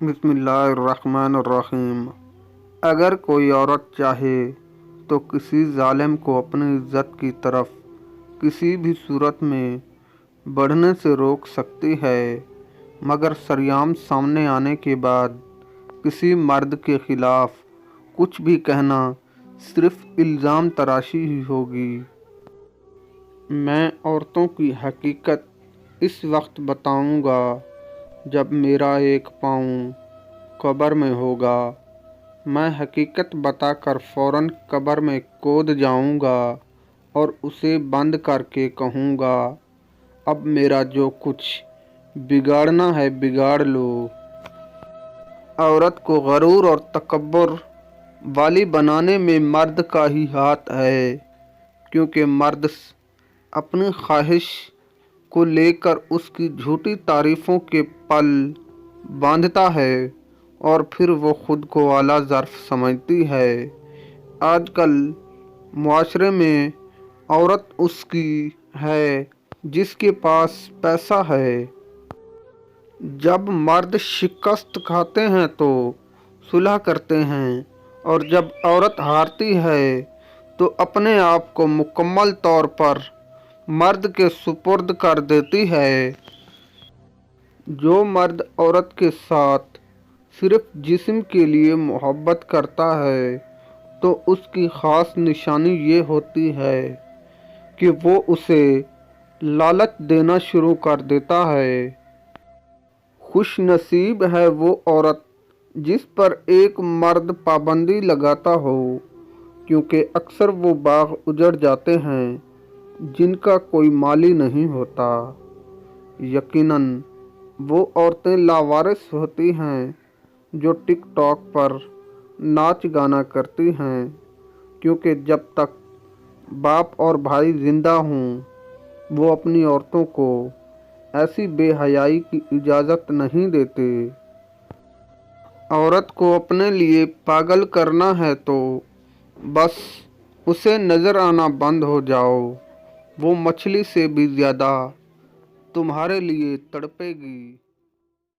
بسم اللہ الرحمن الرحیم۔ اگر کوئی عورت چاہے تو کسی ظالم کو اپنی عزت کی طرف کسی بھی صورت میں بڑھنے سے روک سکتی ہے، مگر سریعام سامنے آنے کے بعد کسی مرد کے خلاف کچھ بھی کہنا صرف الزام تراشی ہی ہوگی۔ میں عورتوں کی حقیقت اس وقت بتاؤں گا جب میرا ایک پاؤں قبر میں ہوگا۔ میں حقیقت بتا کر فوراً قبر میں کود جاؤں گا اور اسے بند کر کے کہوں گا، اب میرا جو کچھ بگاڑنا ہے بگاڑ لو۔ عورت کو غرور اور تکبر والی بنانے میں مرد کا ہی ہاتھ ہے، کیونکہ مرد اپنی خواہش کو لے کر اس کی جھوٹی تعریفوں کے پل باندھتا ہے اور پھر وہ خود کو اعلیٰ ظرف سمجھتی ہے۔ آج کل معاشرے میں عورت اس کی ہے جس کے پاس پیسہ ہے۔ جب مرد شکست کھاتے ہیں تو صلح کرتے ہیں، اور جب عورت ہارتی ہے تو اپنے آپ کو مکمل طور پر مرد کے سپرد کر دیتی ہے۔ جو مرد عورت کے ساتھ صرف جسم کے لیے محبت کرتا ہے تو اس کی خاص نشانی یہ ہوتی ہے کہ وہ اسے لالچ دینا شروع کر دیتا ہے۔ خوش نصیب ہے وہ عورت جس پر ایک مرد پابندی لگاتا ہو، کیونکہ اکثر وہ باغ اجڑ جاتے ہیں جن کا کوئی مالی نہیں ہوتا۔ یقیناً وہ عورتیں لاوارث ہوتی ہیں جو ٹک ٹاک پر ناچ گانا کرتی ہیں، کیونکہ جب تک باپ اور بھائی زندہ ہوں وہ اپنی عورتوں کو ایسی بے حیائی کی اجازت نہیں دیتے۔ عورت کو اپنے لیے پاگل کرنا ہے تو بس اسے نظر آنا بند ہو جاؤ، وہ مچھلی سے بھی زیادہ تمہارے لیے تڑپے گی۔